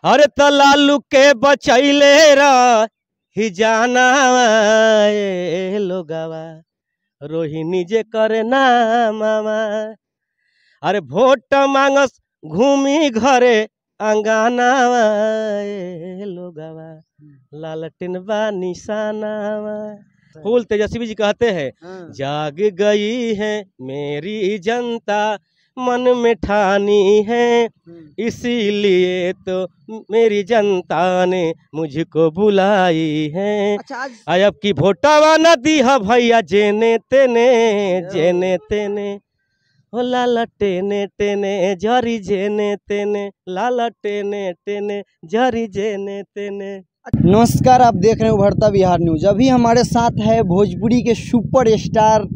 अरे त लालू के बचैले रही जाना लोगावा रोहिणी जे करे ना मामा। अरे वोट मांगस घूमी घरे अंगाना लोगावा लालटेन बा निशानावा। फूल तेजस्वी जी कहते हैं जाग गई है मेरी जनता मन में ठानी है, इसीलिए तो मेरी जनता ने मुझको बुलाई है। अच्छा, अब की वोटावा न दी है भैया जेने तेने हो लाला टेने टेने जरी जेने तेने लाला टेने टेने जरी जेने तेने। नमस्कार, आप देख रहे हैं उभरता बिहार न्यूज। अभी हमारे साथ है भोजपुरी के सुपर स्टार,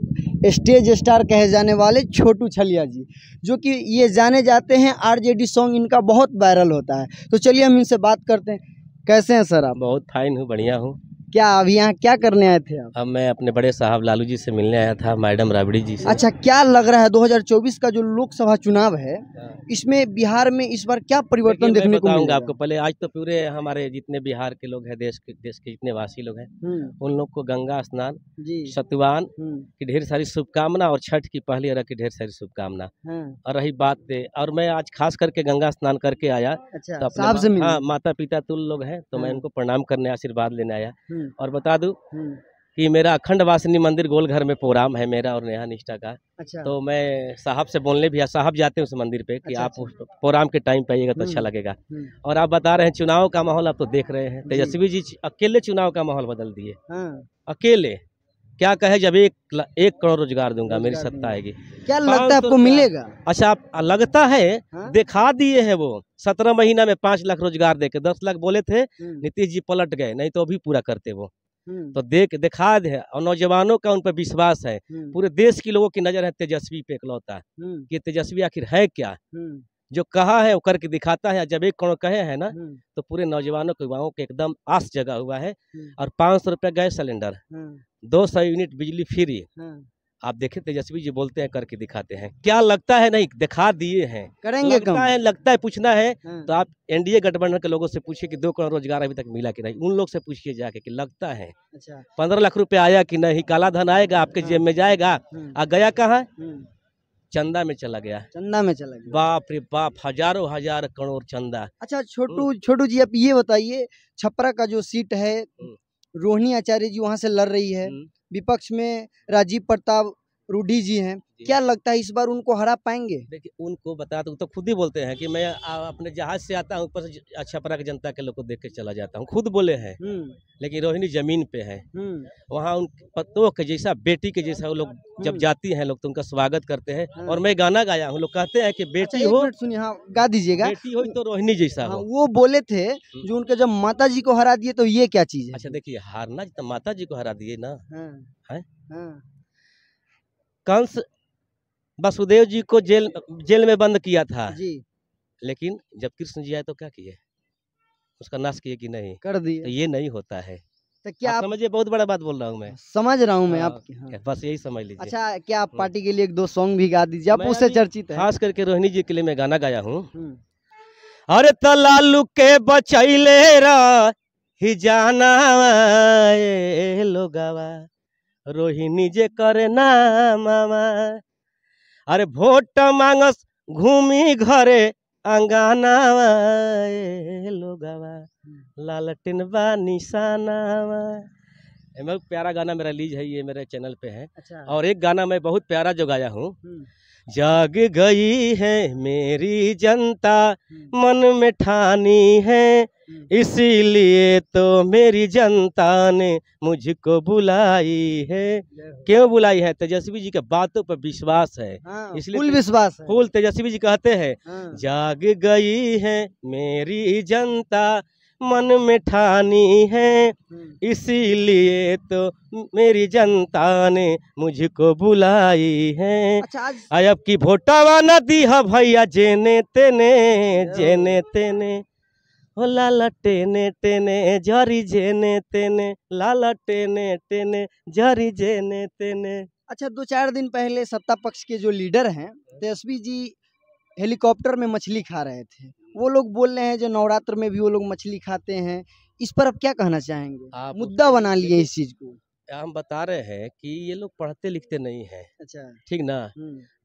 स्टेज स्टार कहे जाने वाले छोटू छलिया जी, जो कि ये जाने जाते हैं आरजेडी सॉन्ग इनका बहुत वायरल होता है। तो चलिए हम इनसे बात करते हैं। कैसे हैं सर आप? बहुत फाइन हूँ, बढ़िया हूँ। क्या अभी यहाँ क्या करने आए थे आप? अब मैं अपने बड़े साहब लालू जी से मिलने आया था, मैडम राबड़ी जी से। अच्छा, क्या लग रहा है 2024 का जो लोकसभा चुनाव है, इसमें बिहार में इस बार क्या परिवर्तन देखने को मिलेगा? आपको पहले आज तो पूरे हमारे जितने बिहार के लोग हैं, देश के जितने वासी लोग हैं, उन लोग को गंगा स्नान, सतुवान की ढेर सारी शुभकामना और छठ की पहली अरग की ढेर सारी शुभकामना। और रही बात और मैं आज खास करके गंगा स्नान करके आया। अच्छा, तो हाँ, माता पिता तुल लोग हैं, तो मैं उनको प्रणाम करने, आशीर्वाद लेने आया। और बता दूं कि मेरा अखंड वासिनी मंदिर गोलघर में प्रोग्राम है मेरा और नेहा निष्ठा का। अच्छा। तो मैं साहब से बोलने भी साहब जाते हैं उस मंदिर पे कि आप प्रोग्राम के टाइम पे आइएगा तो अच्छा लगेगा। और आप बता रहे हैं चुनाव का माहौल, आप तो देख रहे हैं तेजस्वी जी अकेले चुनाव का माहौल बदल दिए। अकेले क्या कहे, जब 1 करोड़ रोजगार दूंगा, मेरी सत्ता आएगी। क्या लगता है आपको मिलेगा? अच्छा, आप लगता है दिखा दिए हैं वो 17 महीना में 5 लाख रोजगार देके। 10 लाख बोले थे, नीतीश जी पलट गए, नहीं तो अभी पूरा करते वो। तो दिखा दे, और नौजवानों का उन पर विश्वास है। पूरे देश के लोगों की नजर है तेजस्वी पे इकलौता कि तेजस्वी आखिर है क्या, जो कहा है वो करके दिखाता है। जब 1 करोड़ कहे हैं ना, तो पूरे नौजवानों के युवाओं के एकदम आस जगा हुआ है। और 500 रुपया गैस सिलेंडर, 200 यूनिट बिजली फ्री। आप देखें तेजस्वी जी बोलते हैं करके दिखाते हैं। क्या लगता है नहीं दिखा दिए हैं, करेंगे लगता है पूछना है तो आप एनडीए गठबंधन के लोगों से पूछिए कि 2 करोड़ रोजगार अभी तक मिला कि नहीं। उन लोग से पूछिए जाके कि लगता है 15 लाख रुपए आया कि नहीं, काला धन आएगा आपके जेब में जाएगा। आ गया कहाँ? चंदा में चला गया। चंदा में चला गया। बाप रे बाप, हजारों हजार करोड़ चंदा। अच्छा छोटू जी, आप ये बताइए, छपरा का जो सीट है रोहिणी आचार्य जी वहां से लड़ रही है, विपक्ष में राजीव प्रताप रूडी जी हैं, क्या लगता है इस बार उनको हरा पाएंगे? देखिए, उनको बता दो तो खुद ही बोलते हैं कि मैं अपने जहाज से आता हूँ, ऊपर से छपरा की जनता के लोग को देख के चला जाता हूँ, खुद बोले हैं। लेकिन रोहिणी जमीन पे है, वहाँ उन पत्तों के जैसा, बेटी के जैसा वो लोग जब जाती हैं लोग तो उनका स्वागत करते हैं। और मैं गाना गाया हूँ, लोग कहते हैं कि बेटी हो, सुनिए, हाँ गा दीजिएगा, बेटी हो तो रोहिणी जैसा हो। वो बोले थे जो उनके जब माता जी को हरा दिए, तो ये क्या चीज है? अच्छा देखिए, हारना तो माता जी को हरा दिए ना है। कंस वसुदेव जी को जेल में बंद किया था जी, लेकिन जब कृष्ण जी आए तो क्या किए? उसका नाश किए कि नहीं? कर दिए। तो ये नहीं होता है। तो क्या आप समझिए, बहुत बड़ा बात बोल रहा हूँ मैं। समझ रहा हूँ मैं आपकी। बस यही समझ लीजिए। अच्छा, क्या आप पार्टी के लिए 1-2 सॉन्ग भी गा दीजिए, आप उससे चर्चित है। खास करके रोहिणी जी के लिए मैं गाना गाया हूँ। अरे त लालू के बचैले रही जाना लोगावा रोहिणी जे करे ना मामा। अरे वोट मांगस घूमी घरे अंगाना लोगावा लालटेन बा निशानावा। प्यारा गाना मेरा रिलीज है, ये मेरे चैनल पे है। अच्छा। और एक गाना मैं बहुत प्यारा जो गाया हूँ, जाग गई है मेरी जनता मन में ठानी है, इसीलिए तो मेरी जनता ने मुझको बुलाई है। क्यों बुलाई है? तेजस्वी जी के बातों पर विश्वास है, इसलिए फुल विश्वास है। फुल तेजस्वी जी कहते हैं जाग गई है मेरी जनता मन में ठानी है, इसीलिए तो मेरी जनता ने मुझको बुलाई है। अच्छा, अब की वोटावा न दी है भैया जेने तेने हो लाला टेने टेने जरी जेने तेने लाला टेने टेने जरी जेने तेने। अच्छा, 2-4 दिन पहले सत्ता पक्ष के जो लीडर हैं तेजस्वी जी हेलीकॉप्टर में मछली खा रहे थे, वो लोग बोल रहे हैं जो नवरात्र में भी वो लोग मछली खाते हैं, इस पर आप क्या कहना चाहेंगे? आप मुद्दा बना लिए इस चीज को। हम बता रहे हैं कि ये लोग पढ़ते लिखते नहीं है, अच्छा। ठीक ना,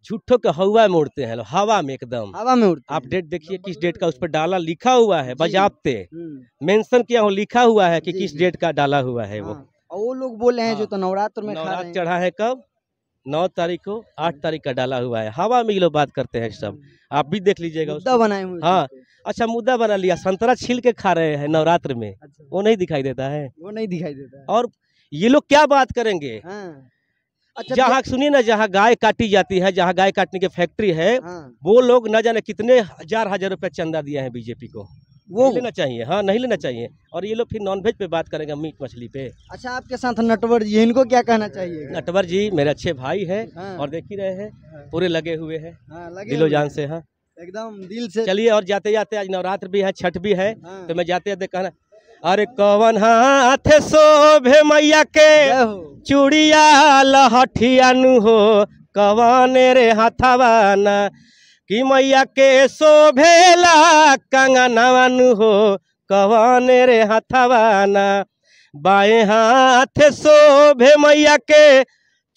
झूठों के हवा में उड़ते हैं लोग, हवा में एकदम। हवा में उड़ते आप डेट देखिए किस डेट का उस पर डाला लिखा हुआ है, जी। बजाबते मेंशन किया हो, लिखा हुआ है कि जी, किस जी। डेट का डाला हुआ है वो। हाँ, और वो लोग बोल रहे हैं जो हाँ। तो नवरात्र में खा रहे नवरात्र हैं। चढ़ा है कब? 9 तारीख को, 8 तारीख का डाला हुआ है, हवा में ये लोग बात करते हैं सब। आप भी देख लीजिएगा मुद्दा उसको। बनाए हुए हाँ, चीज़ अच्छा मुद्दा बना लिया, संतरा छील के खा रहे हैं नवरात्र में, को। अच्छा, वो नहीं दिखाई देता है। वो नहीं दिखाई देता है। और ये लोग क्या बात करेंगे? हाँ। अच्छा, जहाँ सुनिए ना, जहाँ गाय काटी जाती है, जहाँ गाय काटने की फैक्ट्री है, हाँ, वो लोग न जाने कितने हजार रुपए चंदा दिए हैं बीजेपी को। वो नहीं लेना चाहिए, हाँ नहीं लेना चाहिए। और ये लोग फिर नॉनवेज पे बात करेंगे, मीट मछली पे। अच्छा, आपके साथ नटवर जी, इनको क्या कहना चाहिए? नटवर जी मेरे अच्छे भाई हैं, हाँ। और देख ही रहे हैं हाँ। पूरे लगे हुए हैं हाँ, लगे दिलो हुए जान हैं। से। हाँ एकदम दिल से। चलिए, और जाते जाते आज नवरात्र भी है, छठ भी है, हाँ। तो मैं जाते जाते कहना, अरे कवन हाथ शोभे मैया के जय हो। चूड़िया लहठिया नु हो, कवन रे हाथवाना कि मैया के शोभेला कंगनवा नु हो, कवन रे हाथवाना। बाएं हाथ शोभे मैया के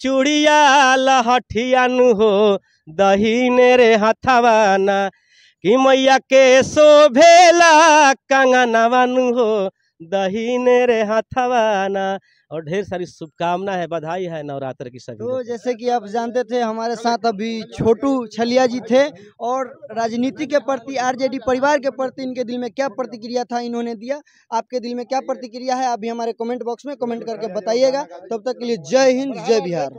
चूड़िया लहठिया नु हो, दहिने रे हाथवाना कि मैया के शोभेला कंगनवा नु हो, दहिने रे हाथवाना। और ढेर सारी शुभकामना है, बधाई है नवरात्र की सभी तो लोगों को। जैसे कि आप जानते थे, हमारे साथ अभी छोटू छलिया जी थे, और राजनीति के प्रति, आरजेडी परिवार के प्रति इनके दिल में क्या प्रतिक्रिया था इन्होंने दिया। आपके दिल में क्या प्रतिक्रिया है, आप भी हमारे कमेंट बॉक्स में कमेंट करके बताइएगा। तब तक के लिए जय हिंद, जय बिहार।